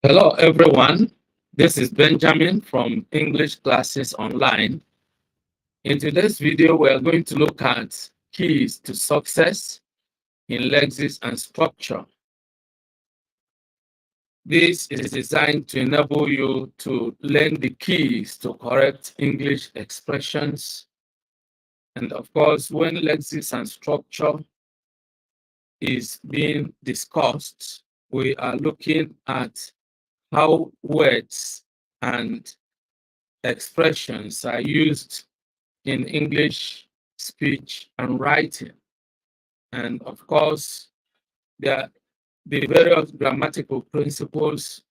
Hello, everyone. This is Benjamin from English Classes Online. In today's video, we are going to look at keys to success in Lexis and structure. This is designed to enable you to learn the keys to correct English expressions. And of course, when Lexis and structure is being discussed, we are looking at how words and expressions are used in English speech and writing. And of course, the various grammatical principles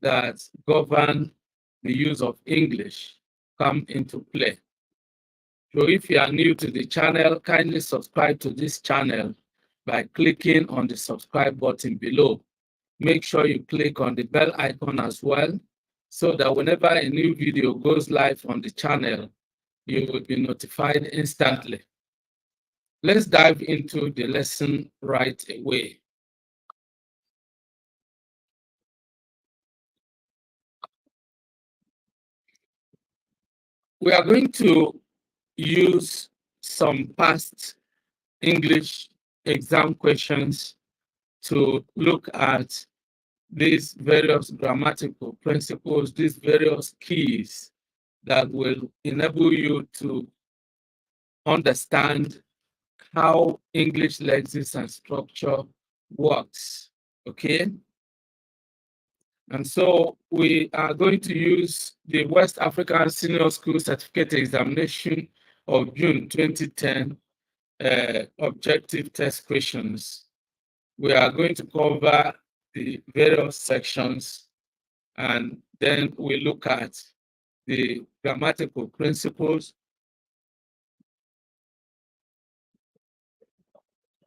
that govern the use of English come into play. So if you are new to the channel, kindly subscribe to this channel by clicking on the subscribe button below. Make sure you click on the bell icon as well, so that whenever a new video goes live on the channel, you will be notified instantly. Let's dive into the lesson right away. We are going to use some past English exam questions to look at these various grammatical principles, these various keys that will enable you to understand how English lexis and structure works, okay? And so we are going to use the West African Senior School Certificate Examination of June 2010 objective test questions. We are going to cover the various sections, and then we look at the grammatical principles,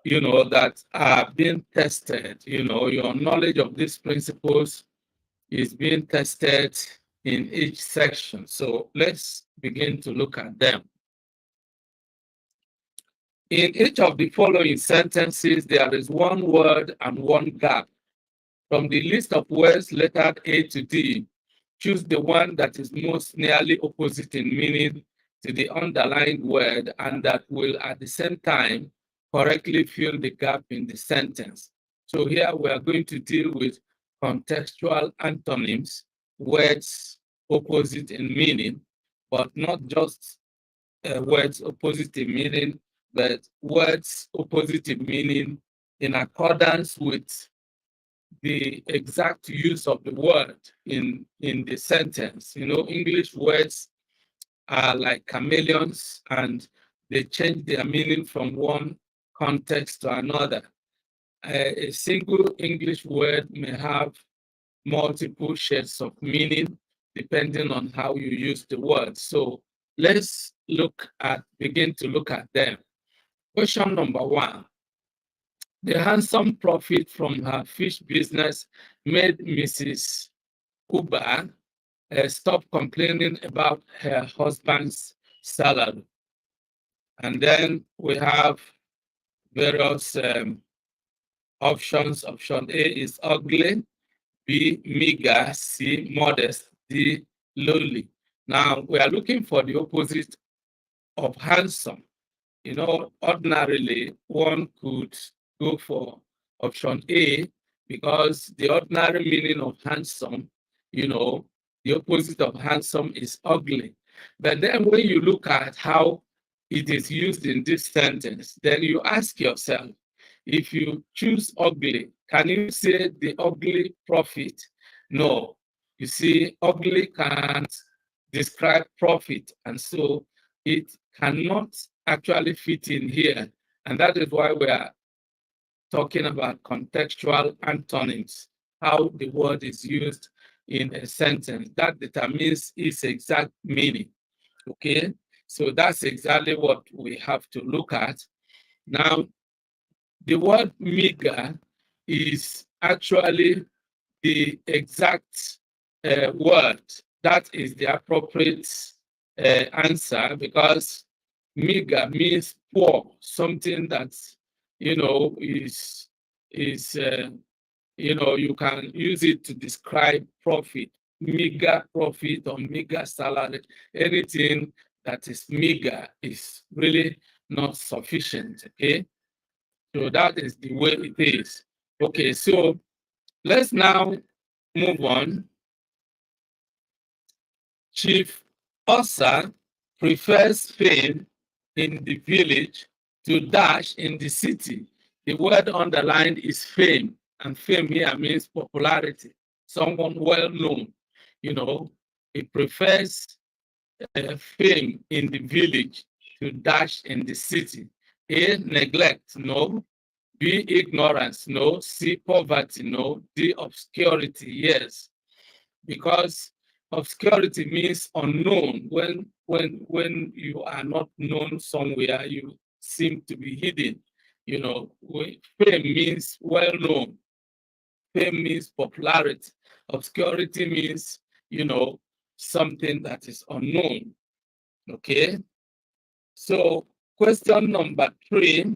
that are being tested. Your knowledge of these principles is being tested in each section. So let's begin to look at them. In each of the following sentences, there is one word and one gap. From the list of words lettered A to D, choose the one that is most nearly opposite in meaning to the underlined word and that will at the same time correctly fill the gap in the sentence. So here we are going to deal with contextual antonyms, words opposite in meaning, but not just words opposite in meaning, but words opposite in meaning in accordance with the exact use of the word in the sentence. English words are like chameleons, and they change their meaning from one context to another. A single English word may have multiple shades of meaning depending on how you use the word. So let's begin to look at them. Question number 1. The handsome profit from her fish business made Mrs. Kuba stop complaining about her husband's salary. And then we have various options. Option A is ugly, B, meager, C, modest, D, lowly. Now, we are looking for the opposite of handsome. Ordinarily, one could go for option A because the ordinary meaning of handsome, the opposite of handsome is ugly. But then when you look at how it is used in this sentence, then you ask yourself, if you choose ugly, can you say the ugly profit? No. You see, ugly can't describe profit, and so it cannot actually fit in here. And that is why we are talking about contextual antonyms, how the word is used in a sentence. That determines its exact meaning. Okay, so that's exactly what we have to look at. Now, the word meager is actually the exact word. That is the appropriate answer, because meager means poor, something that is You can use it to describe profit, meager profit or meager salary. Anything that is meager is really not sufficient, okay? So that is the way it is. Okay, so let's now move on. Chief Osa prefers fame in the village to dash in the city. The word underlined is fame, and fame here means popularity, someone well known. He prefers fame in the village to dash in the city. A, neglect, no. B, ignorance, no. C, poverty, no. D, obscurity, yes. Because obscurity means unknown. When you are not known somewhere, you seem to be hidden. Fame means well known. Fame means popularity. Obscurity means, something that is unknown. Okay. So question number 3,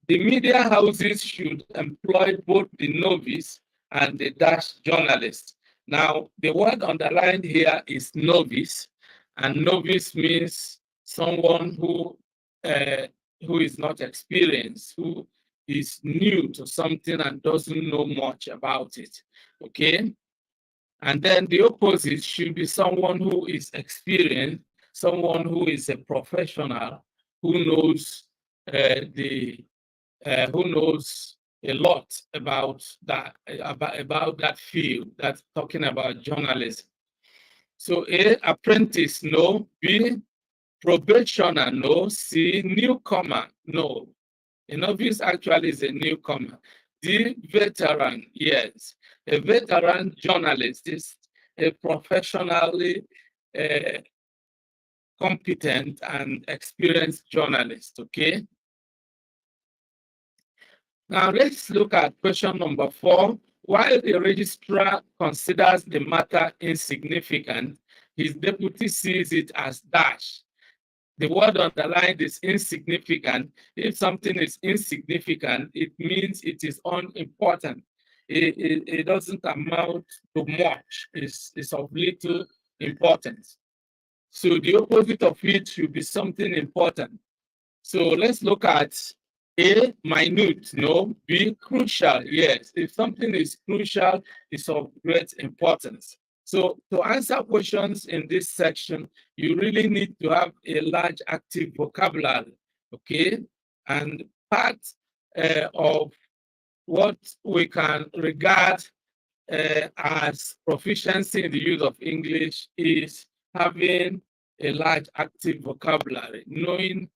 the media houses should employ both the novice and the dash journalist. Now, the word underlined here is novice, and novice means someone who is not experienced, who is new to something and doesn't know much about it, okay? And then the opposite should be someone who is experienced, someone who is a professional, who knows who knows a lot about that field. That's talking about journalism. So A, apprentice, no. B, probationer, no. C, newcomer, no. A novice actually is a newcomer. D, veteran, yes. A veteran journalist is a professionally competent and experienced journalist, okay? Now let's look at question number 4. While the registrar considers the matter insignificant, his deputy sees it as dash. The word underlined is insignificant. If something is insignificant, it means it is unimportant. It doesn't amount to much. It's of little importance. So the opposite of it should be something important. So let's look at A, minute, no. B, crucial, yes. If something is crucial, it's of great importance. So to answer questions in this section, you really need to have a large active vocabulary, okay? And part of what we can regard as proficiency in the use of English is having a large active vocabulary, knowing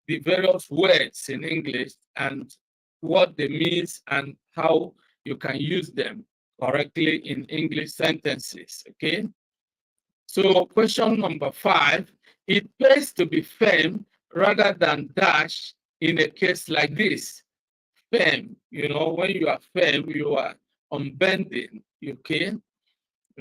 the various words in English and what they mean and how you can use them correctly in English sentences, okay? So question number 5, it pays to be firm rather than dash in a case like this. Firm, when you are firm, you are unbending, okay?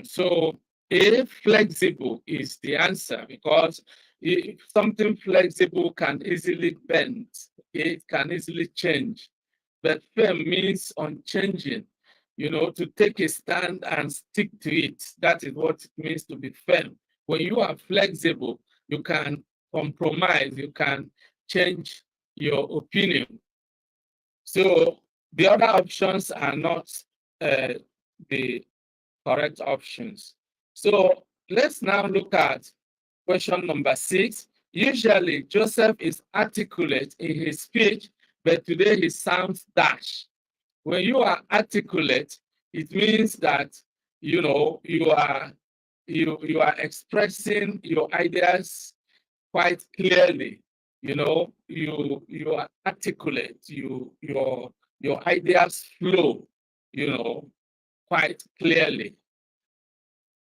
So A, flexible is the answer, because if something flexible can easily bend, okay? It can easily change. But firm means unchanging, to take a stand and stick to it. That is what it means to be firm. When you are flexible, you can compromise, you can change your opinion. So the other options are not the correct options. So let's now look at question number 6. Usually Joseph is articulate in his speech, but today he sounds dash. When you are articulate, it means that you are expressing your ideas quite clearly. You are articulate. Your ideas flow, quite clearly.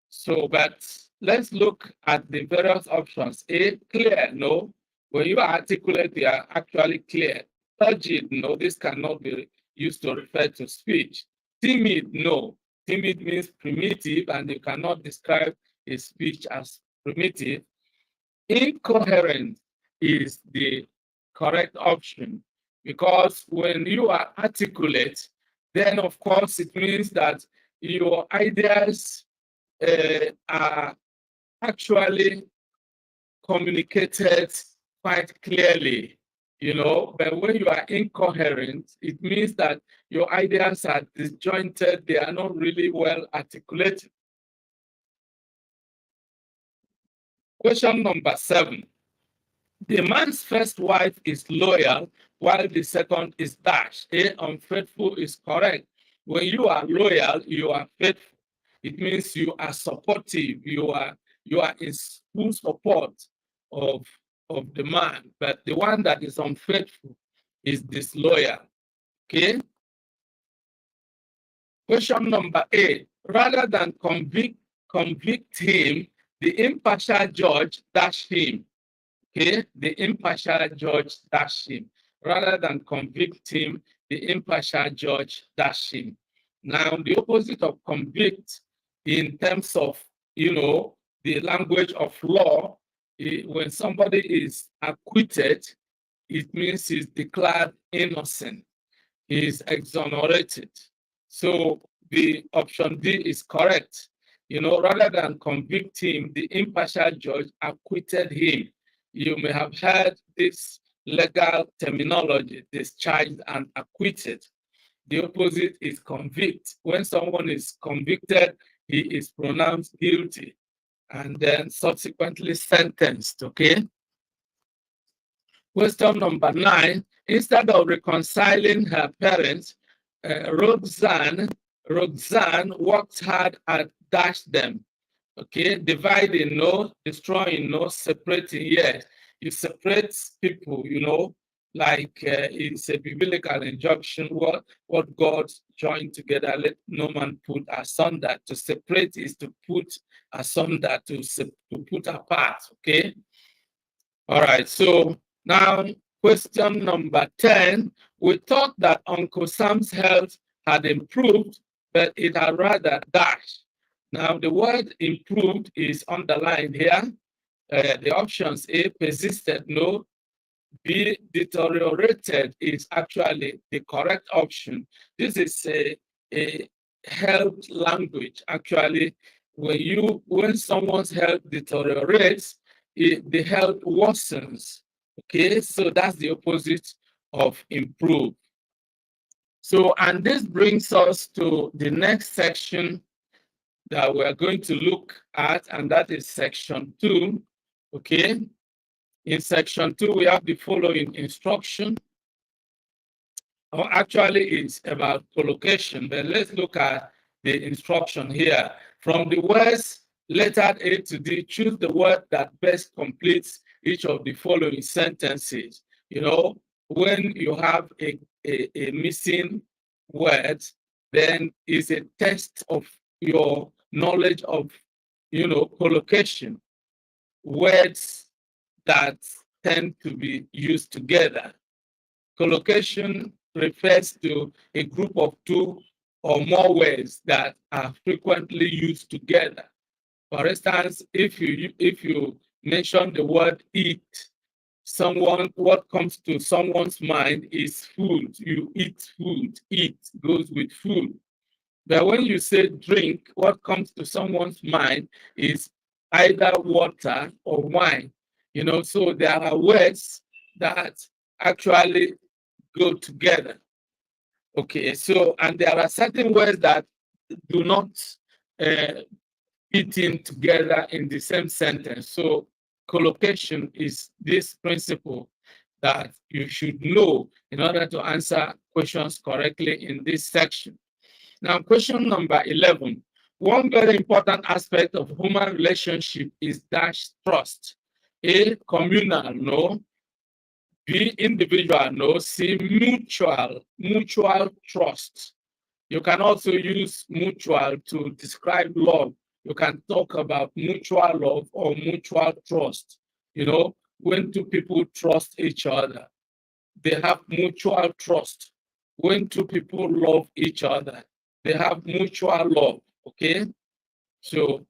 So, but let's look at the various options. A, clear, no. When you are articulate, they are actually clear. Turgid, no. This cannot be used to refer to speech. Timid, no. Timid means primitive, and you cannot describe a speech as primitive. Incoherent is the correct option, because when you are articulate, then of course it means that your ideas are actually communicated quite clearly, but when you are incoherent, it means that your ideas are disjointed, they are not really well articulated. Question number 7. The man's first wife is loyal, while the second is dash. A, unfaithful is correct. When you are loyal, you are faithful. It means you are supportive. You are in full support of the man. But the one that is unfaithful is disloyal. Okay. Question number 8. Rather than convict him, the impartial judge dash him. Okay, the impartial judge dash him. Rather than convict him, the impartial judge dash him. Now, the opposite of convict in terms of, the language of law, when somebody is acquitted, it means he's declared innocent, he's exonerated. So the option D is correct. Rather than convict him, the impartial judge acquitted him. You may have heard this legal terminology, discharged and acquitted. The opposite is convict. When someone is convicted, he is pronounced guilty and then subsequently sentenced, okay? Question number 9. Instead of reconciling her parents, Roxanne worked hard at dash them. Okay, dividing no, destroying no, separating yes. You separate people, like it's a biblical injunction. What God joined together, let no man put asunder. To separate is to put asunder, to put apart. Okay. All right. So now, question number 10. We thought that Uncle Sam's health had improved, but it had rather dashed. Now, the word improved is underlined here. The options A, persisted, no. B, deteriorated is actually the correct option. This is a health language. Actually, when someone's health deteriorates, the health worsens. Okay, so that's the opposite of improve. So, and this brings us to the next section that we're going to look at, and that is section 2. Okay. In section 2, we have the following instruction. Or actually, it's about collocation, but let's look at the instruction here. From the words lettered A to D, choose the word that best completes each of the following sentences. When you have a missing word, then it's a test of your knowledge of, collocation, words that tend to be used together. Collocation refers to a group of two or more words that are frequently used together. For instance, if you mention the word eat, what comes to someone's mind is food. You eat food. Eat goes with food. But when you say drink, what comes to someone's mind is either water or wine. So there are words that actually go together. Okay, so, and there are certain words that do not fit in together in the same sentence. So collocation is this principle that you should know in order to answer questions correctly in this section. Now, question number 11. One very important aspect of human relationship is dash trust. A, communal, no. B, individual, no. C, mutual trust. You can also use mutual to describe love. You can talk about mutual love or mutual trust. When two people trust each other, they have mutual trust. When two people love each other, they have mutual love. Okay, so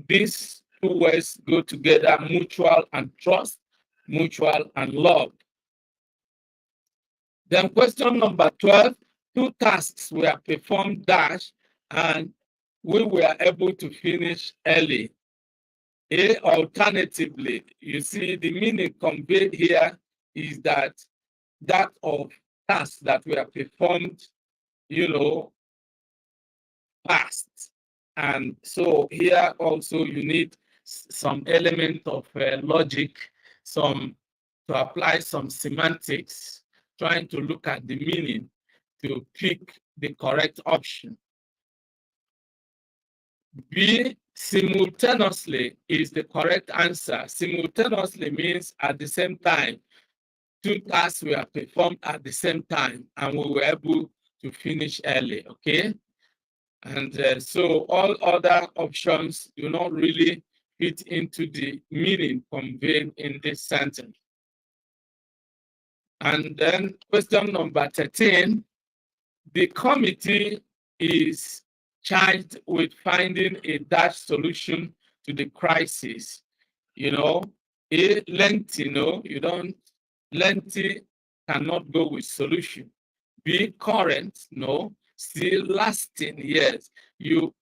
these two words go together: mutual and trust, mutual and love. Then question number 12, 2 tasks were performed dash, and we were able to finish early. Alternatively, you see the meaning conveyed here is that of tasks that were performed, past. And so here also you need some element of logic, to apply some semantics, trying to look at the meaning to pick the correct option. B, simultaneously is the correct answer. Simultaneously means at the same time. 2 tasks were performed at the same time, and we were able to finish early, okay? And so all other options do not really fit into the meaning conveyed in this sentence. And then question number 13, the committee is charged with finding a dash solution to the crisis. Lengthy, lengthy cannot go with solution. B, current, no. Still lasting, yes.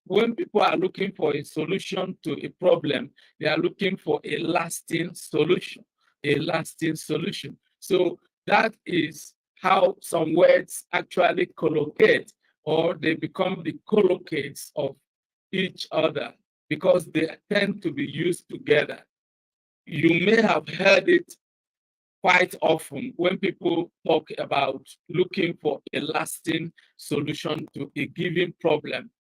When people are looking for a solution to a problem, they are looking for a lasting solution, So that is how some words actually collocate, or they become the collocates of each other because they tend to be used together. You may have heard it quite often when people talk about looking for a lasting solution to a given problem.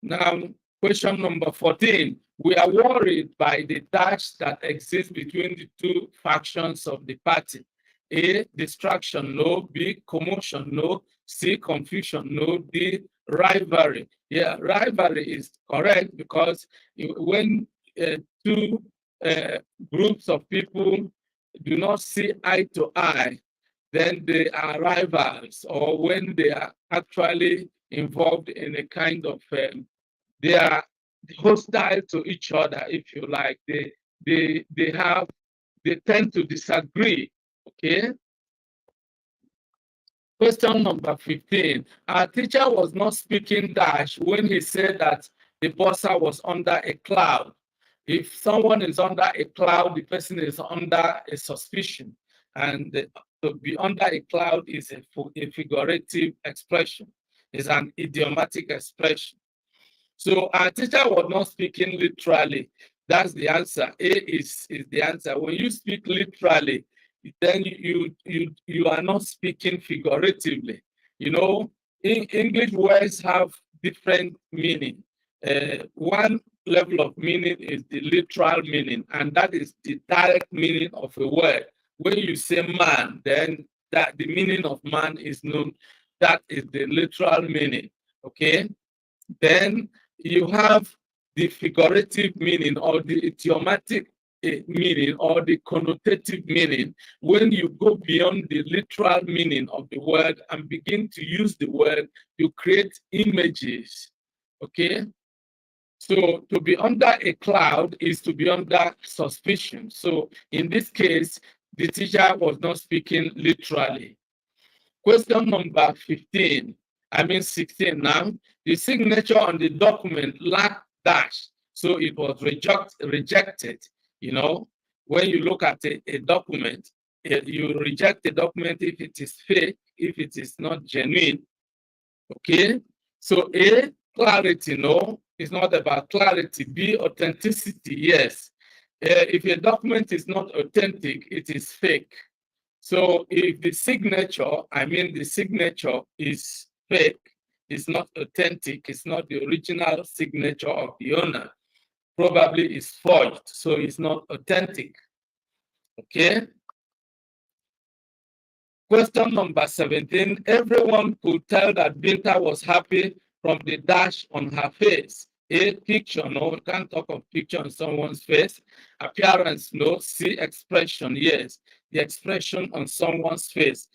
Now, question number 14. We are worried by the dash that exists between the 2 factions of the party. A, distraction, no. B, commotion, no. C, confusion, no. D, rivalry. Yeah, rivalry is correct because when 2 groups of people do not see eye to eye, then they are rivals, or when they are actually involved in a kind of, they are hostile to each other, if you like. They tend to disagree, okay? Question number 15. Our teacher was not speaking dash when he said that the bossa was under a cloud. If someone is under a cloud, the person is under a suspicion. And to be under a cloud is a figurative expression. It's an idiomatic expression. So our teacher was not speaking literally. That's the answer. A is the answer. When you speak literally, then you are not speaking figuratively. English words have different meaning. One level of meaning is the literal meaning, and that is the direct meaning of a word. When you say man, then that the meaning of man is known. That is the literal meaning. Okay. Then you have the figurative meaning, or the idiomatic meaning, or the connotative meaning, when you go beyond the literal meaning of the word and begin to use the word to create images. Okay. So to be under a cloud is to be under suspicion. So in this case, the teacher was not speaking literally. Question number 16 now. The signature on the document lacked dash, so it was rejected. When you look at a document, you reject the document if it is fake, if it is not genuine. Okay, so A, clarity, no, it's not about clarity. B, authenticity, yes. If a document is not authentic, it is fake. So if the signature, the signature is fake, it's not authentic, it's not the original signature of the owner, probably is forged, so it's not authentic. Okay. Question number 17. Everyone could tell that Binta was happy from the dash on her face. A, picture, no, we can't talk of picture on someone's face. Appearance, no. C, expression, yes. The expression on someone's face,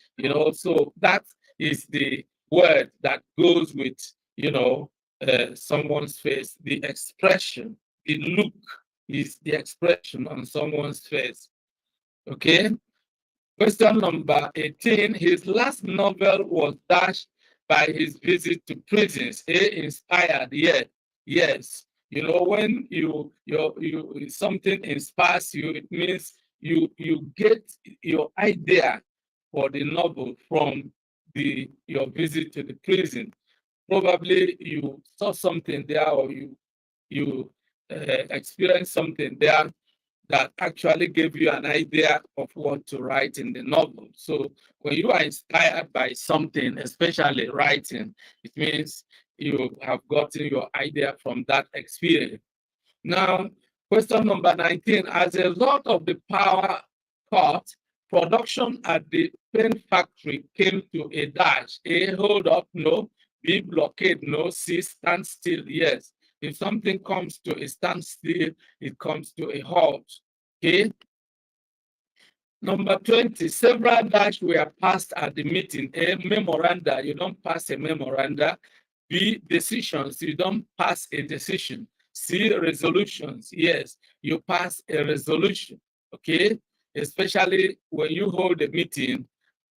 so that is the word that goes with, someone's face. The expression, the look is the expression on someone's face. Okay. Question number 18. His last novel was dash by his visit to prisons. A, inspired, yeah, yes. You know, when you something inspires you, it means you get your idea for the novel from your visit to the prison. Probably you saw something there, or you experienced something there that actually gave you an idea of what to write in the novel. So when you are inspired by something, especially writing, it means you have gotten your idea from that experience. Now, question number 19. As a result of the power cut, production at the pen factory came to a dash. A, hold up, no. B, blockade, no. C, stand still, yes. If something comes to a standstill, it comes to a halt. Okay. Number 20, several dash were passed at the meeting. A, memoranda, you don't pass a memoranda. B, decisions, you don't pass a decision. C, resolutions, yes, you pass a resolution, okay? Especially when you hold a meeting,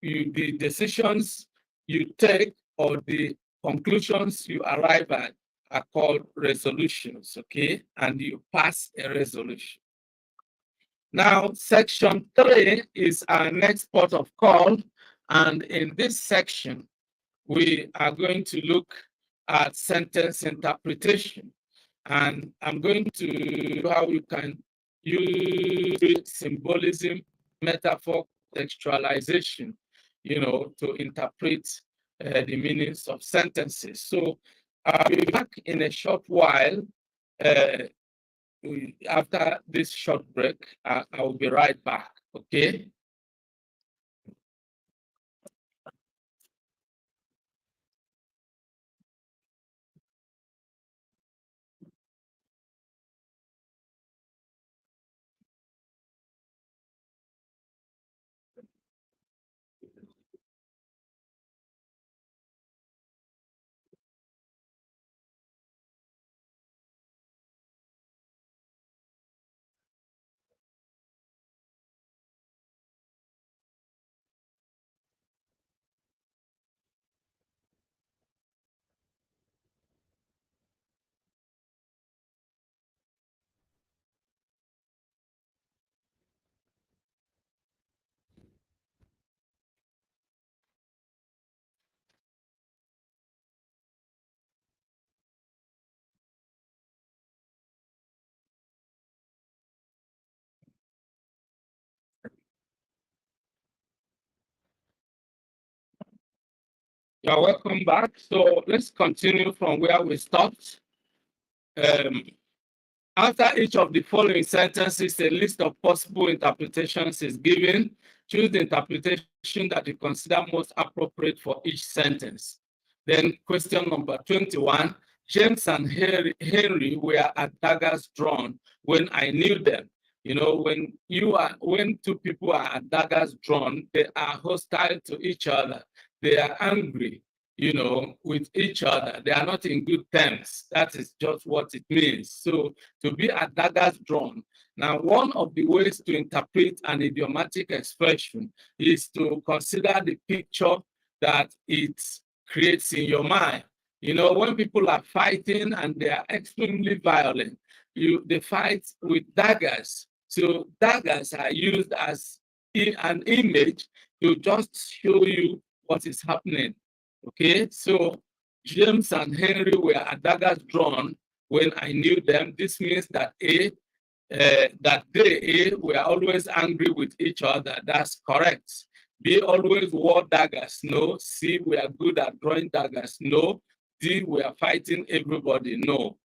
the decisions you take or the conclusions you arrive at are called resolutions, okay? And you pass a resolution. Now, section 3 is our next port of call. And in this section, we are going to look at sentence interpretation. And I'm going to show how you can use symbolism, metaphor, textualization, to interpret the meanings of sentences. So I'll be back in a short while. After this short break, I will be right back, okay? You're welcome back. So let's continue from where we stopped. Um, After each of the following sentences, a list of possible interpretations is given. Choose the interpretation that you consider most appropriate for each sentence. Then question number 21, James and Henry were at daggers drawn when I knew them. You know, when two people are at daggers drawn, they are hostile to each other. They are angry, with each other. They are not in good terms. That is just what it means. So to be at daggers drawn. Now, one of the ways to interpret an idiomatic expression is to consider the picture that it creates in your mind. You know, when people are fighting and they are extremely violent, they fight with daggers. So daggers are used as an image to just show you what is happening. Okay, so James and Henry were at daggers drawn when I knew them. This means that that they were always angry with each other. That's correct. They always wore daggers. No. C, we are good at drawing daggers. No. D, we are fighting everybody. No.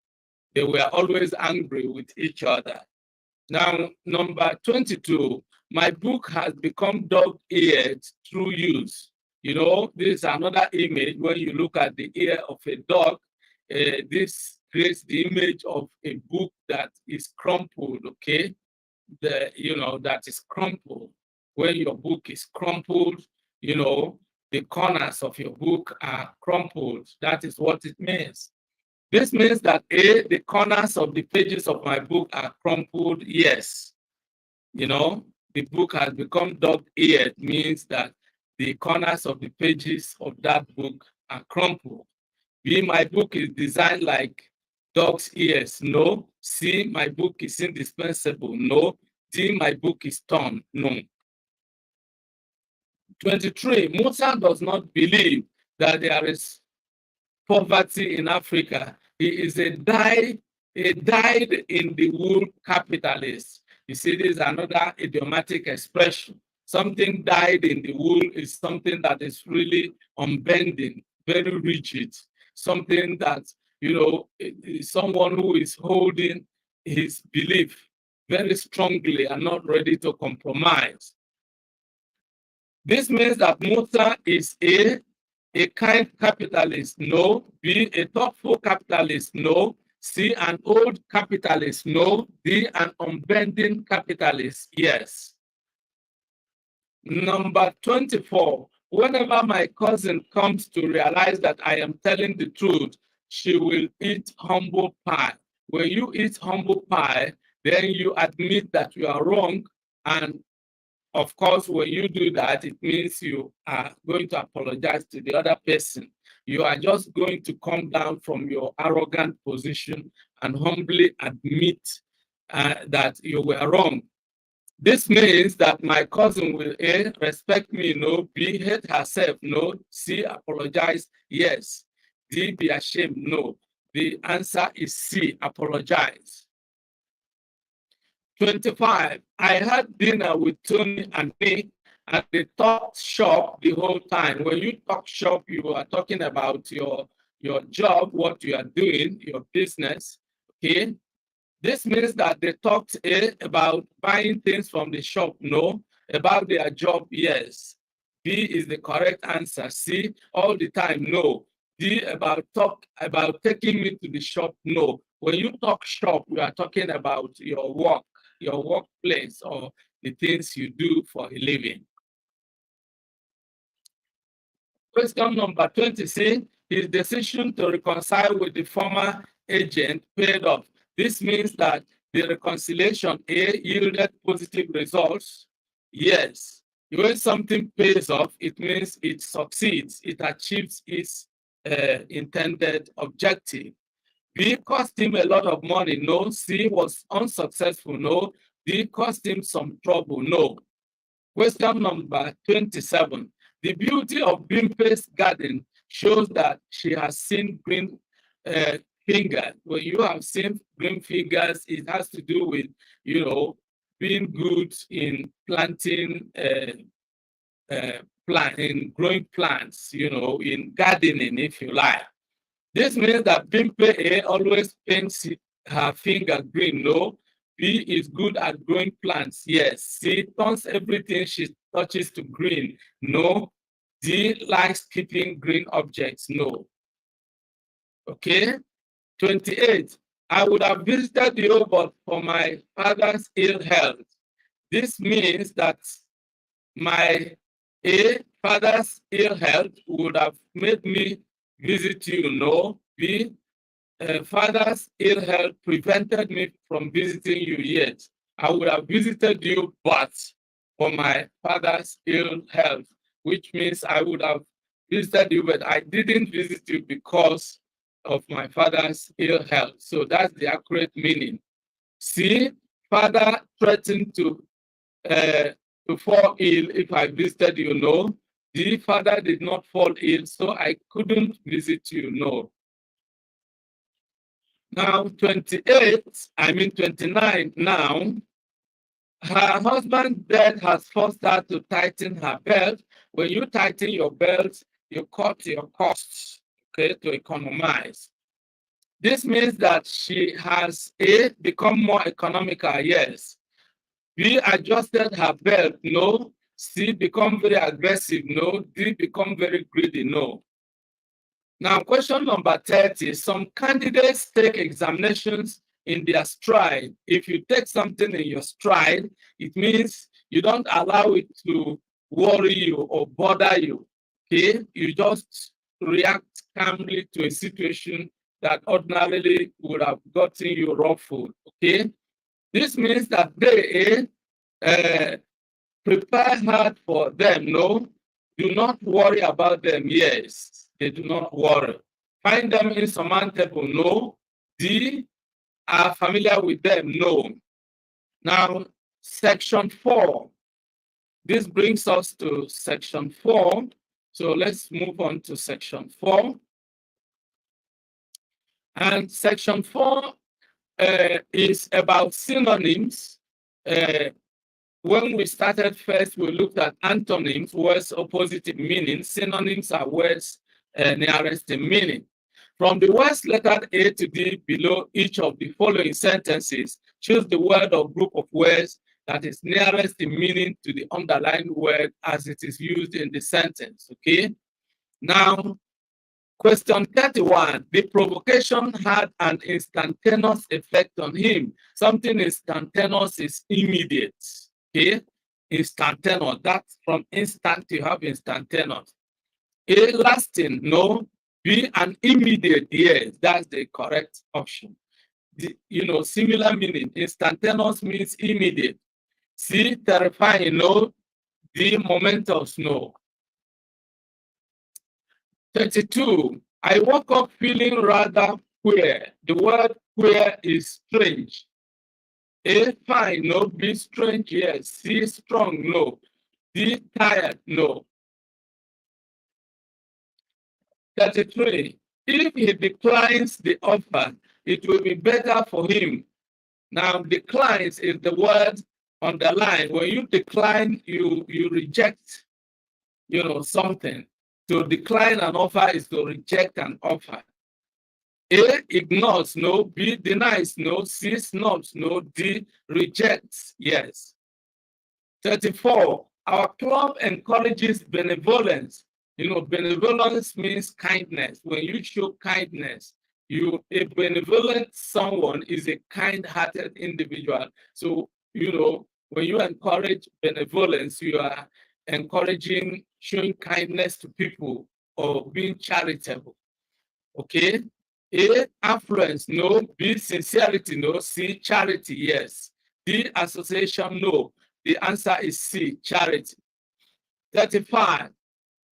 They were always angry with each other. Now, number 22, my book has become dog-eared through use. You know, this is another image. When you look at the ear of a dog, this creates the image of a book that is crumpled, okay? That is crumpled. When your book is crumpled, the corners of your book are crumpled. That is what it means. This means that A, the corners of the pages of my book are crumpled. Yes. The book has become dog-eared, means that the corners of the pages of that book and crumpled. B, my book is designed like dog's ears. No. C, my book is indispensable. No. D, my book is torn. No. 23, Musa does not believe that there is poverty in Africa. He is a dyed in the wool capitalist. You see, this is another idiomatic expression. Something dyed in the wool is something that is really unbending, very rigid, something that, is someone who is holding his belief very strongly and not ready to compromise. This means that Musa is a kind capitalist, no. B, a thoughtful capitalist, no. C, an old capitalist, no. D, an unbending capitalist, yes. Number 24, whenever my cousin comes to realize that I am telling the truth, she will eat humble pie. When you eat humble pie, then you admit that you are wrong, and of course, when you do that, it means you are going to apologize to the other person. You are just going to come down from your arrogant position and humbly admit that you were wrong. This means that my cousin will A, respect me, no. B, hate herself, no. C, apologize, yes. D, be ashamed, no. The answer is C, apologize. 25, I had dinner with Tony and Nick, and they talked shop the whole time. When you talk shop, you are talking about your job, what you are doing, your business, okay? This means that they talked A, about buying things from the shop, no. About their job, yes. B is the correct answer. C, all the time, no. D, about taking me to the shop, no. When you talk shop, you are talking about your work, your workplace, or the things you do for a living. Question number 26, his decision to reconcile with the former agent paid off. This means that the reconciliation A, yielded positive results. Yes. When something pays off, it means it succeeds, it achieves its intended objective. B, cost him a lot of money, no. C, was unsuccessful, no. D, cost him some trouble, no. Question number 27. The beauty of Bimpe's garden shows that she has seen green fingers. When you have seen green fingers, it has to do with, being good in planting, in growing plants, in gardening, if you like. This means that Bimpe A always paints her finger green, no. B is good at growing plants, yes. C turns everything she touches to green, no. D likes keeping green objects, no. Okay, 28. I would have visited you, but for my father's ill health. This means that my father's ill health would have made me visit you, no. B, father's ill health prevented me from visiting you yet. I would have visited you, but for my father's ill health, which means I would have visited you, but I didn't visit you because of my father's ill health. So that's the accurate meaning. C, father threatened to fall ill if I visited you, no. D, father did not fall ill, so I couldn't visit you, no. Now, 29 now, her husband's death has forced her to tighten her belt. When you tighten your belt, you cut your costs, okay, to economize. This means that she has A, become more economical, yes. B, adjusted her belt, no. C, become very aggressive, no. D, become very greedy, no. Now, question number 30, some candidates take examinations in their stride. If you take something in your stride, it means you don't allow it to worry you or bother you, okay? You just react calmly to a situation that ordinarily would have gotten you ruffled, okay? This means that they prepare hard for them, no? Do not worry about them, yes. they do not worry. Find them insurmountable, no. D, are familiar with them, no. Now, section 4. This brings us to section 4. So let's move on to section 4. And section 4 is about synonyms. When we started first, we looked at antonyms, words opposite meaning. Synonyms are words nearest in meaning. From the words lettered A to D below each of the following sentences, choose the word or group of words that is nearest in meaning to the underlined word as it is used in the sentence, okay? Now, question 31, the provocation had an instantaneous effect on him. Something instantaneous is immediate, okay? Instantaneous, that's from instant you have instantaneous. A, lasting, no. B, an immediate, yes, that's the correct option. Similar meaning, instantaneous means immediate. C, terrifying, no. D, momentous, no. 32, I woke up feeling rather queer. The word queer is strange. A, fine, no. B, strange, yes. C, strong, no. D, tired, no. 33, if he declines the offer, it will be better for him. Now, declines is the word on the line. When you decline, you reject, something. To decline an offer is to reject an offer. A, ignores, no. B, denies, no. C, snubs, no. D, rejects, yes. 34, our club encourages benevolence. Benevolence means kindness. When you show kindness, a benevolent someone is a kind-hearted individual. So, when you encourage benevolence, you are encouraging showing kindness to people or being charitable. Okay? A, affluence, no. B, sincerity, no. C, charity, yes. D, association, no. The answer is C, charity. 35.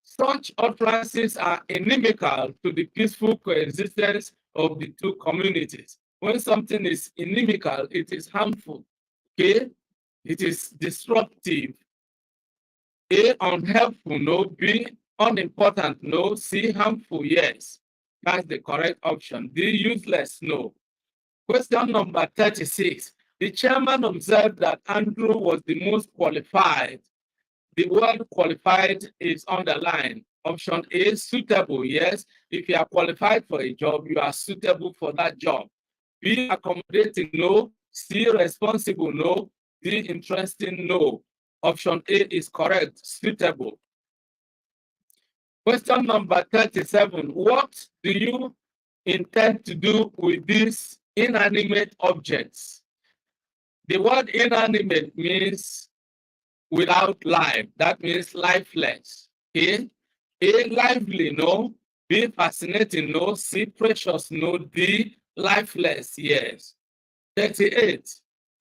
Such utterances are inimical to the peaceful coexistence of the two communities. When something is inimical, it is harmful. Okay? It is disruptive. A, unhelpful, no. B, unimportant, no. C, harmful, yes. That's the correct option. D, useless, no. Question number 36. The chairman observed that Andrew was the most qualified. The word qualified is underlined. Option A, suitable, yes. If you are qualified for a job, you are suitable for that job. B, accommodating, no. C, responsible, no. D, interesting, no. Option A is correct, suitable. Question number 37. What do you intend to do with these inanimate objects? The word inanimate means without life. That means lifeless. Okay? A, lively, no. B, fascinating, no. C, precious, no. D, lifeless, yes. 38.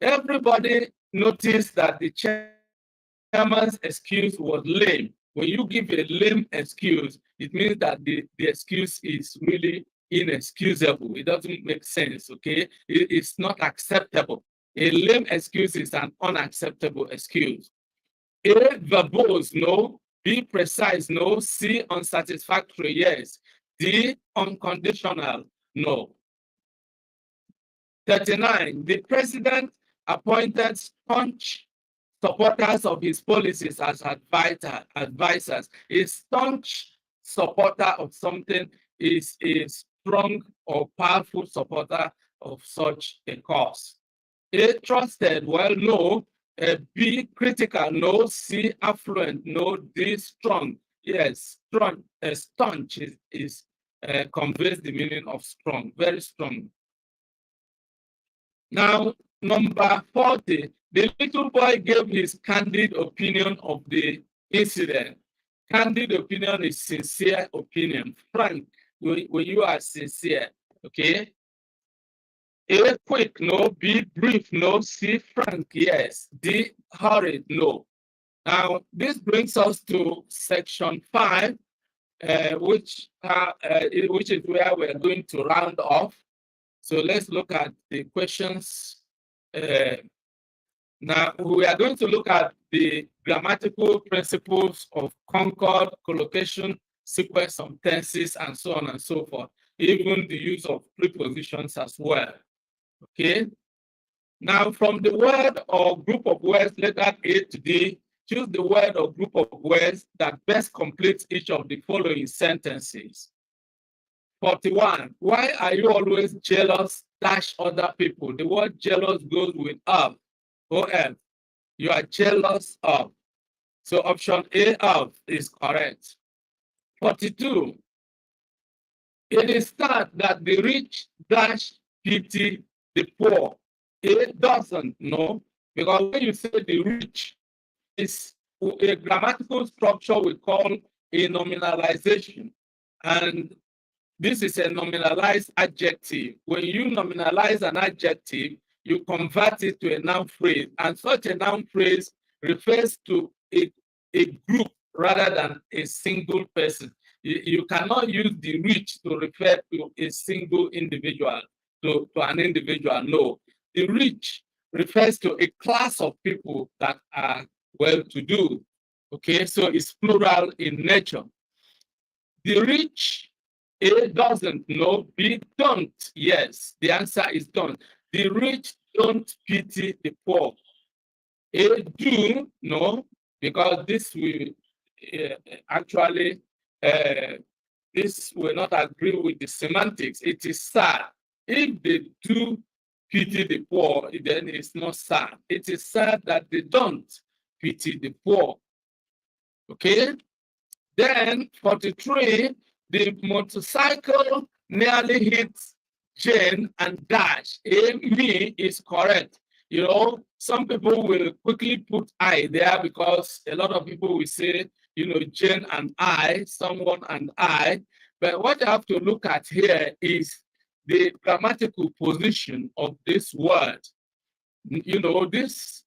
Everybody noticed that the chairman's excuse was lame. When you give a lame excuse, it means that the excuse is really inexcusable. It doesn't make sense, okay? It's not acceptable. A lame excuse is an unacceptable excuse. A, verbose, no. B, precise, no. C, unsatisfactory, yes. D, unconditional, no. 39, the president appointed staunch supporters of his policies as advisors. A staunch supporter of something is a strong or powerful supporter of such a cause. A, trusted, well, no. B, critical, no. C, affluent, no. D, strong, yes. Strong, staunch is conveys the meaning of strong, very strong. Now, number 40, the little boy gave his candid opinion of the incident. Candid opinion is sincere opinion, frank, when you are sincere, okay? A, quick, no. B, brief, no. C, frank, yes. D, hurried, no. Now, this brings us to section 5. which is where we're going to round off. So let's look at the questions. Now, we are going to look at the grammatical principles of concord, collocation, sequence of tenses, and so on and so forth, even the use of prepositions as well. Okay? Now, from the word or group of words lettered A to D, choose the word or group of words that best completes each of the following sentences. 41. Why are you always jealous dash other people? The word jealous goes with of. O-F. You are jealous of. So option A of is correct. 42. It is sad that the rich dash pity the poor. It doesn't, no, because when you say the rich, is a grammatical structure we call a nominalization. And this is a nominalized adjective. When you nominalize an adjective, you convert it to a noun phrase, and such a noun phrase refers to a group rather than a single person. You cannot use the rich to refer to a single individual, to an individual. No, the rich refers to a class of people that are well-to-do. Okay, so it's plural in nature. The rich, A doesn't, no, B don't. Yes, the answer is don't. The rich don't pity the poor. A do, no, because this will actually, this will not agree with the semantics. It is sad. If they do pity the poor, then it's not sad. It is sad that they don't pity the poor. Okay? Then 43, the motorcycle nearly hits Jane and dash. A, me is correct. You know, some people will quickly put I there because a lot of people will say, you know, Jane and I, someone and I. But what you have to look at here is the grammatical position of this word. You know, this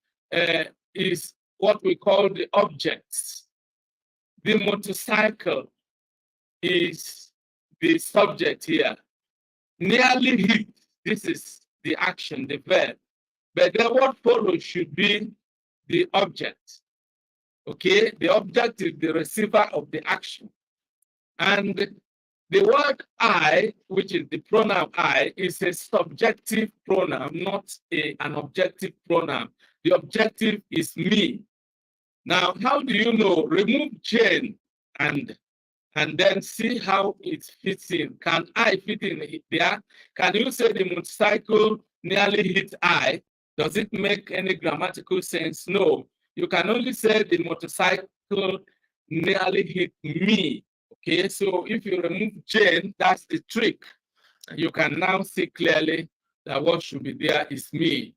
is what we call the objects. The motorcycle is the subject here. Nearly hit, this is the action, the verb. But then what follows should be the object. Okay, the object is the receiver of the action. And the word I, which is the pronoun I, is a subjective pronoun, not an objective pronoun. The objective is me. Now, how do you know? Remove Jane and then see how it fits in. Can I fit in there? Can you say the motorcycle nearly hit I? Does it make any grammatical sense? No. You can only say the motorcycle nearly hit me. Okay, so if you remove Jane, that's the trick. You can now see clearly that what should be there is me.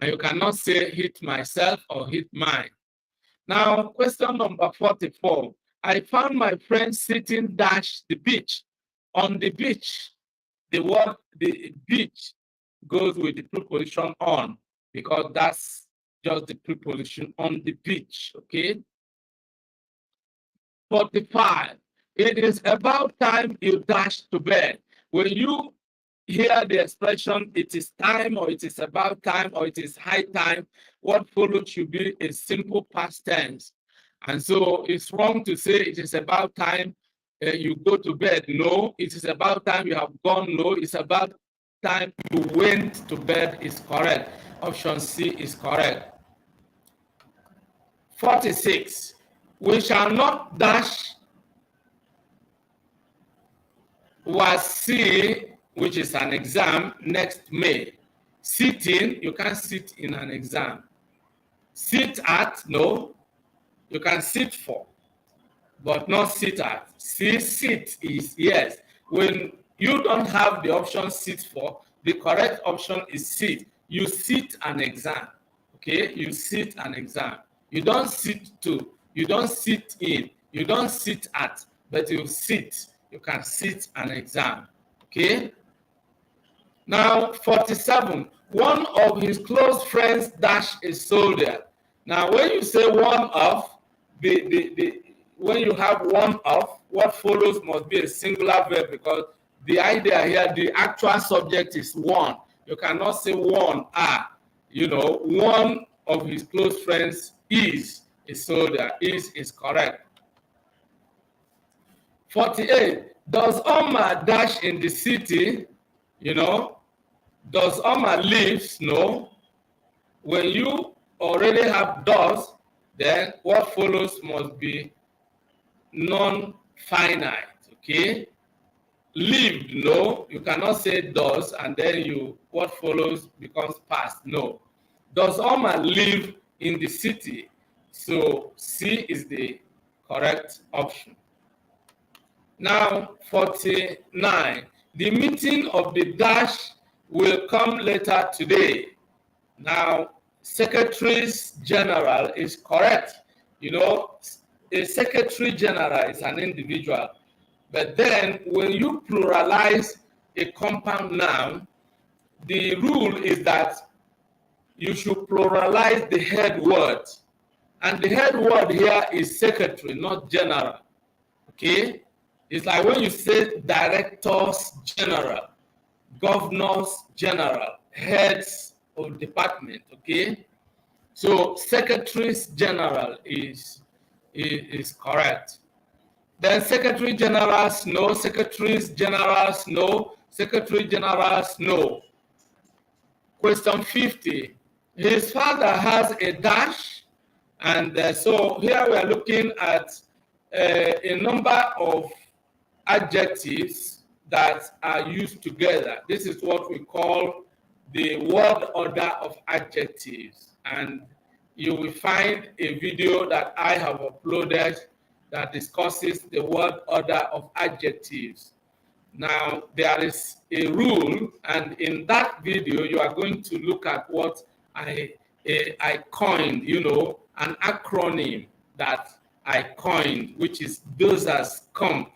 And you cannot say hit myself or hit mine. Now, question number 44. I found my friend sitting dash the beach. On the beach, the word the beach goes with the preposition on, because that's just the preposition on the beach, okay? 45. It is about time you dash to bed. When you hear the expression, it is time, or it is about time, or it is high time, what follows should be a simple past tense. And so it's wrong to say it is about time you go to bed. No, it is about time you have gone. No, it's about time you went to bed is correct. Option C is correct. 46. We shall not dash WASSCE, which is an exam, next May. Sitting, you can't sit in an exam. Sit at, no. You can sit for, but not sit at. See, sit is yes. When you don't have the option sit for, the correct option is sit. You sit an exam, okay? You sit an exam. You don't sit to, you don't sit in, you don't sit at, but you sit. You can sit an exam, okay? Now, 47. One of his close friends dash a soldier. Now, when you say one of, when you have one of, what follows must be a singular verb, because the idea here, the actual subject is one. You cannot say one are. You know, one of his close friends is a soldier. Is correct. 48. Does Omar dash in the city? You know, does Omar lives? No. When you already have does, then what follows must be non-finite. Okay. Lived, no, you cannot say does and then what follows becomes past. No. Does Omar live in the city? So C is the correct option. Now 49. The meeting of the dash will come later today. Now Secretaries General is correct. You know, a Secretary General is an individual. But then when you pluralize a compound noun, the rule is that you should pluralize the head word. And the head word here is secretary, not general. Okay? It's like when you say directors general, governors general, heads of department. Okay? So secretaries general is correct. Then secretary generals, no. Secretaries generals, no. Secretary generals, no. Question 50. His father has a dash, and so here we are looking at a number of adjectives that are used together. This is what we call the word order of adjectives, and you will find a video that I have uploaded that discusses the word order of adjectives. Now, there is a rule, and in that video, you are going to look at what I coined, you know, an acronym that I coined, which is those as comp.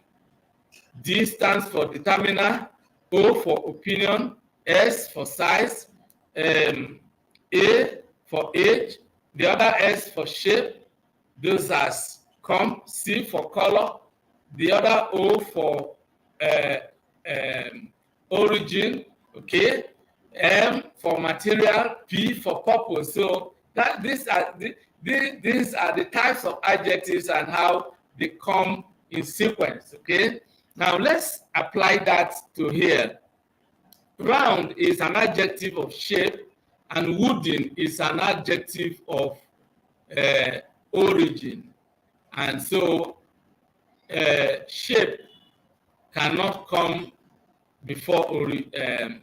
D stands for determiner, O for opinion, S for size, A for age, the other S for shape, those as comp, C for color, the other O for origin, okay, M for material, P for purpose. So that these are the types of adjectives and how they come in sequence. Okay. Now let's apply that to here. Round is an adjective of shape, and wooden is an adjective of origin. And so shape cannot come before origin.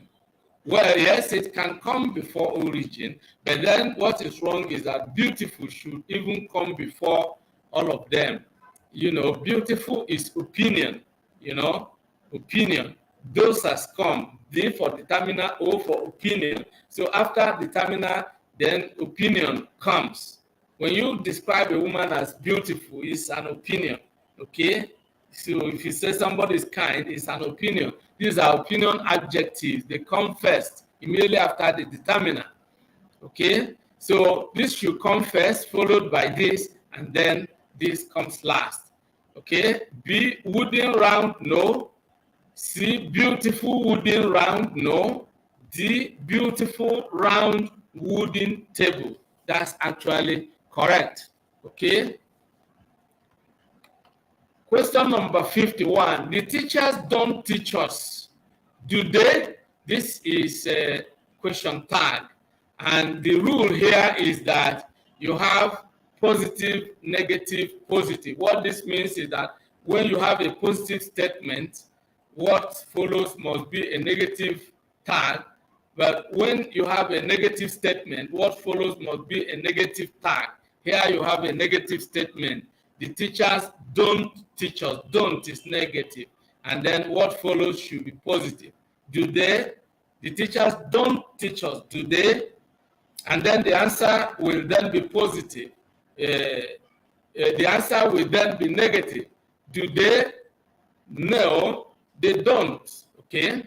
Well, yes, it can come before origin, but then what is wrong is that beautiful should even come before all of them. You know, beautiful is opinion, you know, opinion. Those has come, D for determiner, O for opinion. So after determiner, then opinion comes. When you describe a woman as beautiful, it's an opinion, okay? So if you say somebody is kind, it's an opinion. These are opinion adjectives. They come first, immediately after the determiner, okay? So this should come first, followed by this, and then this comes last, okay? B, wooden round, no. C, beautiful wooden round, no. D, beautiful round wooden table. That's actually correct, okay? Question number 51. The teachers don't teach us, do they? This is a question tag. And the rule here is that you have positive, negative, positive. What this means is that when you have a positive statement, what follows must be a negative tag. But when you have a negative statement, what follows must be a negative tag. Here you have a negative statement. The teachers don't teach us. Don't is negative. And then what follows should be positive. Do they? The teachers don't teach us. Do they? And then the answer will then be positive. The answer will then be negative. Do they? No, they don't. Okay?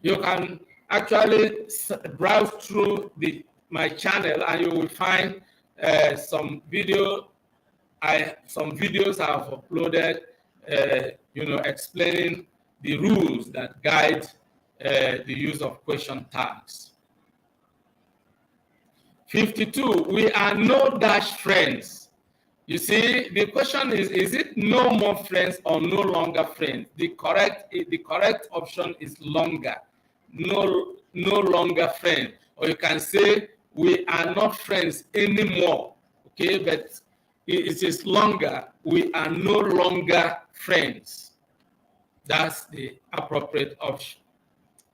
You can actually browse through my channel and you will find some video some videos I have uploaded, explaining the rules that guide the use of question tags. 52, we are no dash friends. You see, the question is it no more friends or no longer friends? The correct option is longer. No longer friends. Or you can say we are not friends anymore. Okay, but it is longer. We are no longer friends. That's the appropriate option.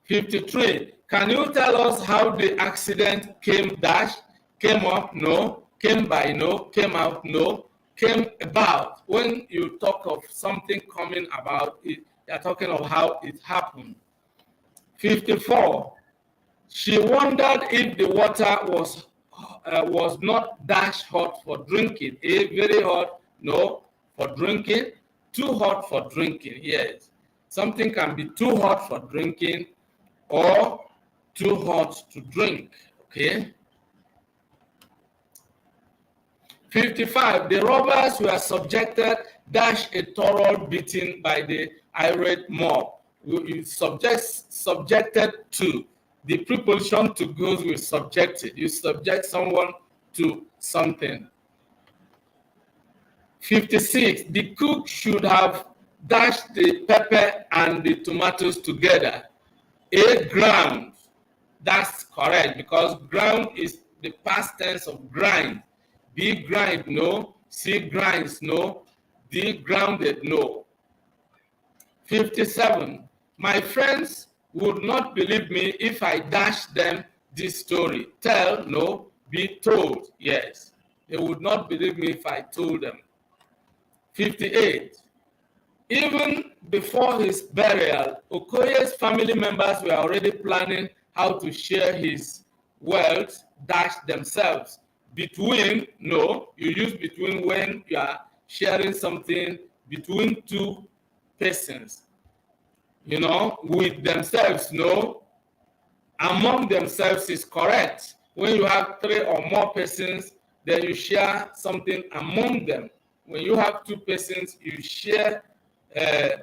53. Can you tell us how the accident came dash? Came up? No. Came by? No. Came out? No. Came about. When you talk of something coming about, you're talking of how it happened. 54. She wondered if the water was not dash hot for drinking. A, very hot? No. For drinking? Too hot for drinking? Yes. Something can be too hot for drinking or too hot to drink. Okay. 55. The robbers were subjected dash a thorough beating by the irate mob. You subjected to. The preposition to goes with subjected. You subject someone to something. 56. The cook should have dashed the pepper and the tomatoes together. A, ground. That's correct because ground is the past tense of grind. B, grind, no. C, grinds, no. D, grounded, no. 57. My friends would not believe me if I dashed them this story. Tell, no. Be told, yes. They would not believe me if I told them. 58. Even before his burial, Okoye's family members were already planning how to share his wealth dash themselves. Between, no, you use between when you are sharing something between two persons. With themselves, no. Among themselves is correct. When you have 3 or more persons, then you share something among them. When you have 2 persons, you share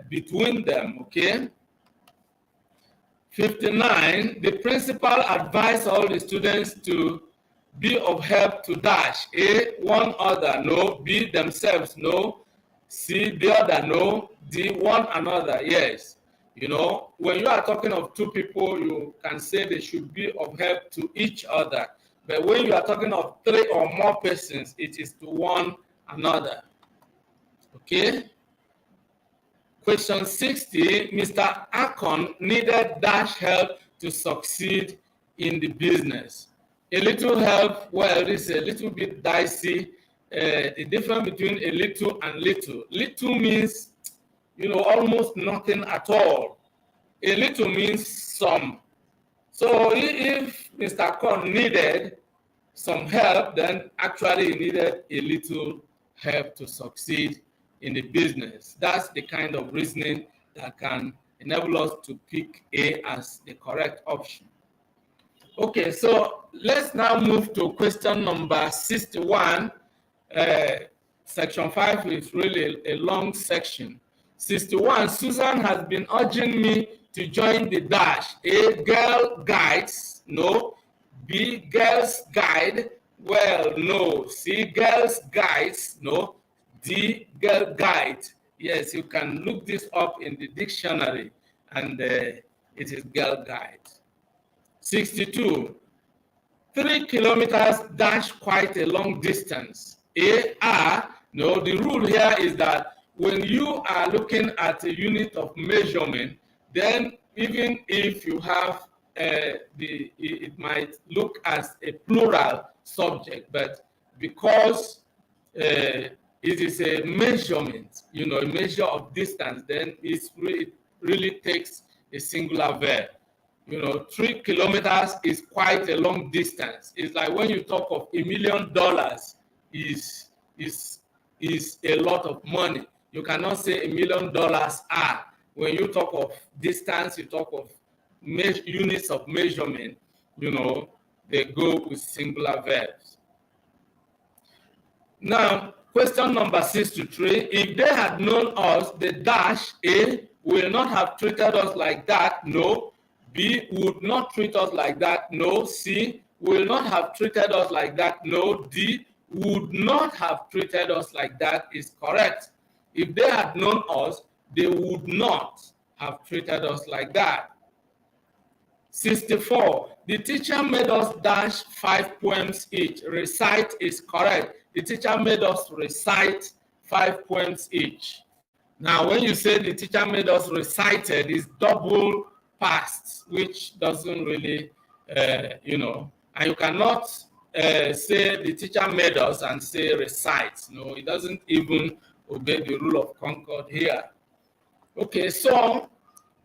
between them, okay? 59, the principal advised all the students to be of help to dash. A, one other, no. B, themselves, no. C, the other, no. D, one another, yes. When you are talking of 2 people, you can say they should be of help to each other. But when you are talking of 3 or more persons, it is to one another. Okay? Question 60, Mr. Akon needed dash help to succeed in the business. A little help, well, this is a little bit dicey. The difference between a little and little. Little means, almost nothing at all. A little means some. So if Mr. Akon needed some help, then actually he needed a little help to succeed in the business. That's the kind of reasoning that can enable us to pick A as the correct option. Okay, so let's now move to question number 61. Section 5 is really a long section. 61, Susan has been urging me to join the dash. A, girl guides, no. B, girls guide, well, no. C, girls guides, no. D, girl guide. Yes, you can look this up in the dictionary, and it is girl guide. 62, 3 kilometers dash quite a long distance. A, R, no, the rule here is that when you are looking at a unit of measurement, then even if you have it might look as a plural subject, but because it is a measurement, a measure of distance, then it really takes a singular verb. 3 kilometers is quite a long distance. It's like when you talk of $1 million is a lot of money. You cannot say $1 million are. When you talk of distance, you talk of units of measurement, they go with singular verbs. Now, Question number 63. If they had known us, the dash A will not have treated us like that. No. B would not treat us like that. No. C will not have treated us like that. No. D would not have treated us like that is correct. If they had known us, they would not have treated us like that. 64. The teacher made us dash 5 poems each. Recite is correct. The teacher made us recite 5 poems each. Now, when you say the teacher made us recited, it's double past, which doesn't really, and you cannot say the teacher made us and say recite. No, it doesn't even obey the rule of concord here. Okay, so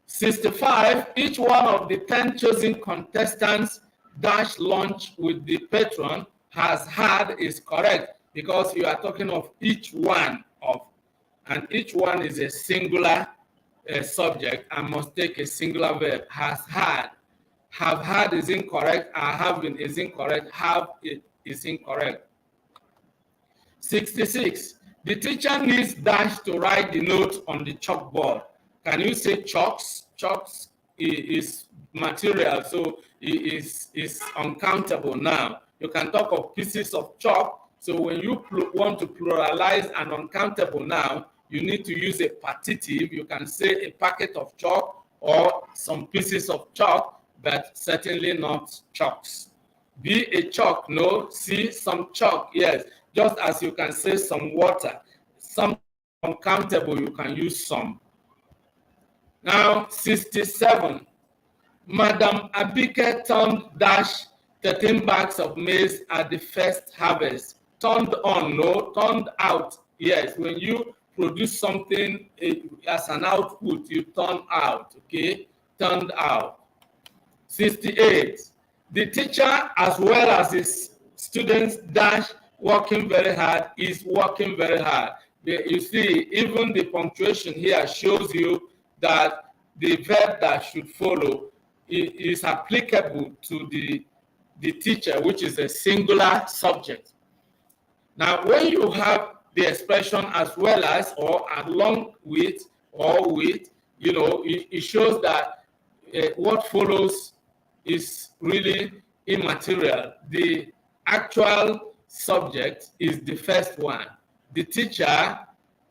65, each one of the 10 chosen contestants dash lunch with the patron has had is correct because you are talking of each one of, and each one is a singular subject and must take a singular verb. Has had. Have had is incorrect. Have been is incorrect. Have it is incorrect. 66. The teacher needs dash to write the note on the chalkboard. Can you say chalks? Chalks is material, so it is uncountable now. You can talk of pieces of chalk. So when you want to pluralize an uncountable noun, you need to use a partitive. You can say a packet of chalk or some pieces of chalk, but certainly not chalks. B, a chalk, no. C, some chalk, yes. Just as you can say some water. Some uncountable, you can use some. Now, 67. Madam Abike turned dash 13 bags of maize at the first harvest. Turned on, no. Turned out, yes. When you produce something as an output, you turn out, okay? Turned out. 68. The teacher, as well as his students, dash working very hard, is working very hard. You see, even the punctuation here shows you that the verb that should follow is applicable to the teacher, which is a singular subject. Now, when you have the expression as well as, or along with, or with, it shows that what follows is really immaterial. The actual subject is the first one. The teacher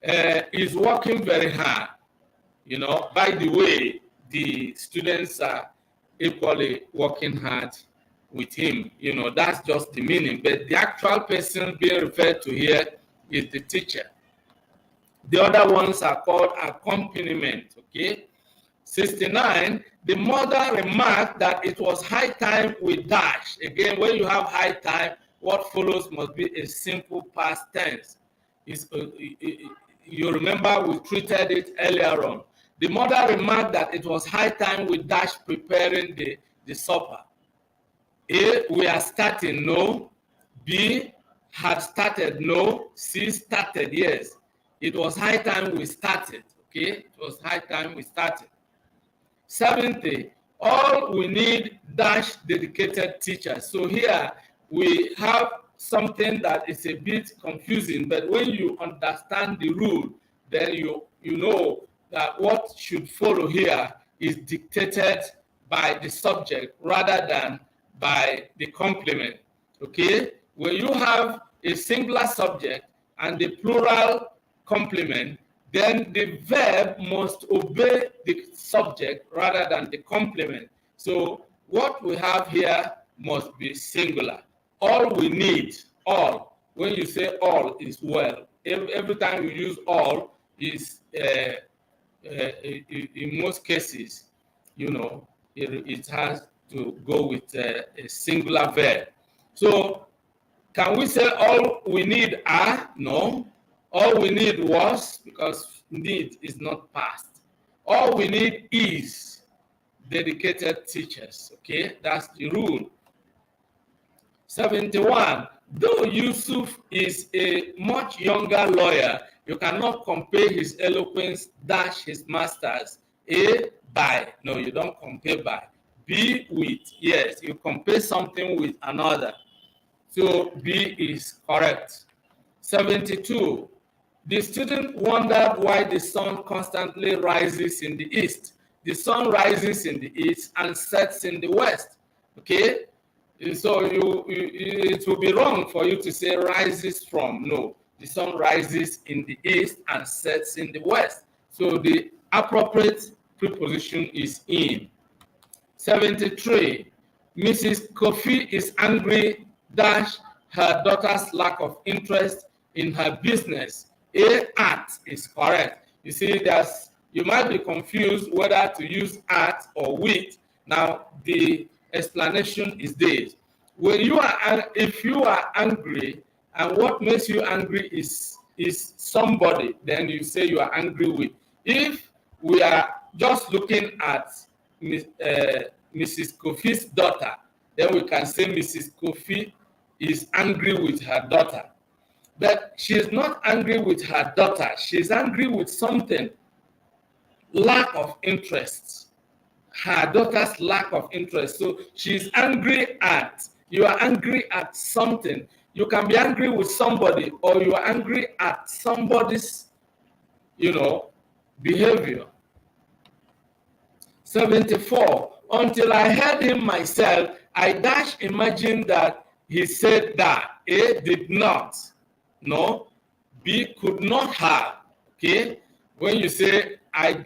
is working very hard. By the way, the students are equally working hard with him. That's just the meaning. But the actual person being referred to here is the teacher. The other ones are called accompaniment, okay? 69, the mother remarked that it was high time we dash. Again, when you have high time, what follows must be a simple past tense. You remember we treated it earlier on. The mother remarked that it was high time we dash preparing the supper. A, we are starting, no. B, had started, no. C, started, yes. It was high time we started, okay? It was high time we started. 70, all we need dash dedicated teachers. So here we have something that is a bit confusing, but when you understand the rule, then you know that what should follow here is dictated by the subject rather than by the complement, okay? When you have a singular subject and the plural complement, then the verb must obey the subject rather than the complement. So what we have here must be singular. All we need, all, when you say all is well, every time you use all is, in most cases, it has to go with a singular verb. So can we say all we need are? No. All we need was, because need is not past. All we need is dedicated teachers, okay? That's the rule. 71, though Yusuf is a much younger lawyer, you cannot compare his eloquence dash his master's. A, by. No, you don't compare by. B, with. Yes, you compare something with another. So B is correct. 72. The student wondered why the sun constantly rises in the east. The sun rises in the east and sets in the west. Okay? So it will be wrong for you to say rises from. No, the sun rises in the east and sets in the west. So the appropriate preposition is in. 73. Mrs. Kofi is angry dash her daughter's lack of interest in her business. A, at is correct. You see, you might be confused whether to use at or with. Now, the explanation is this. If you are angry, and what makes you angry is somebody, then you say you are angry with. If we are just looking at Mrs. Kofi's daughter, then we can say Mrs. Kofi is angry with her daughter. But she is not angry with her daughter. She is angry with something. Lack of interest. Her daughter's lack of interest. So she's angry at. You are angry at something. You can be angry with somebody, or you are angry at somebody's, behavior. 74. Until I heard him myself, I dash imagined that he said that. A, did not. No. B, could not have. Okay. When you say I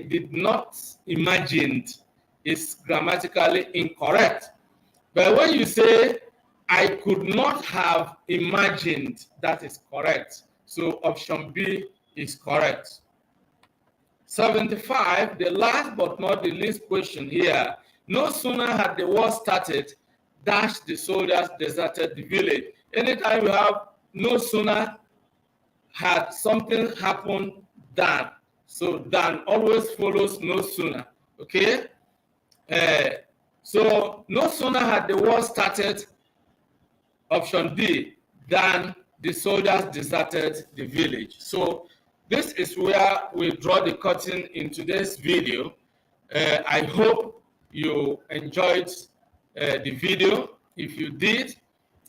did not imagine, it's grammatically incorrect. But when you say I could not have imagined, that is correct. So option B is correct. 75, the last but not the least question here. No sooner had the war started, dash the soldiers deserted the village. Anytime you have no sooner had something happened than. So than always follows no sooner. Okay? So no sooner had the war started, option D, than the soldiers deserted the village. So this is where we draw the curtain in today's video. I hope you enjoyed the video. If you did,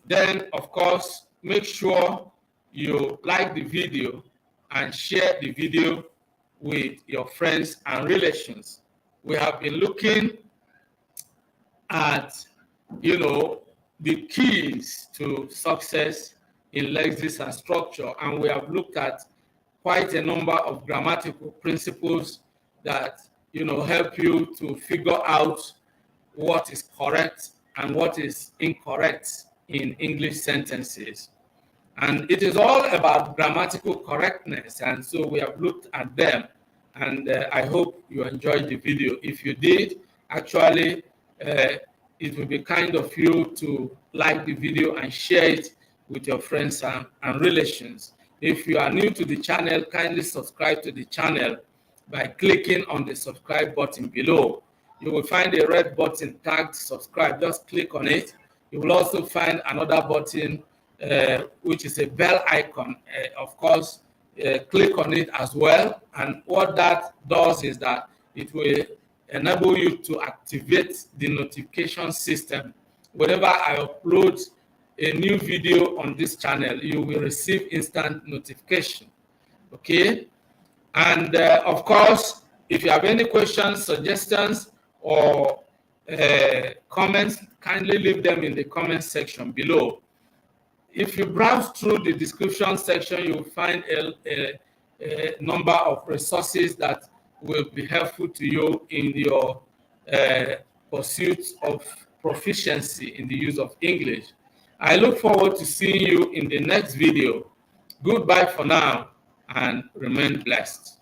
then of course, make sure you like the video and share the video with your friends and relations. We have been looking at, the keys to success in Lexis and structure, and we have looked at quite a number of grammatical principles that help you to figure out what is correct and what is incorrect in English sentences. And it is all about grammatical correctness, and so we have looked at them, and I hope you enjoyed the video. If you did, actually, it will be kind of you to like the video and share it with your friends and relations. If you are new to the channel, kindly subscribe to the channel by clicking on the subscribe button below. You will find a red button tagged subscribe. Just click on it. You will also find another button which is a bell icon. Of course, click on it as well. And what that does is that it will enable you to activate the notification system. Whenever I upload a new video on this channel, you will receive instant notification. Okay? And of course, if you have any questions, suggestions, or comments, kindly leave them in the comment section below. If you browse through the description section, you'll find a number of resources that will be helpful to you in your pursuit of proficiency in the use of English. I look forward to seeing you in the next video. Goodbye for now, and remain blessed.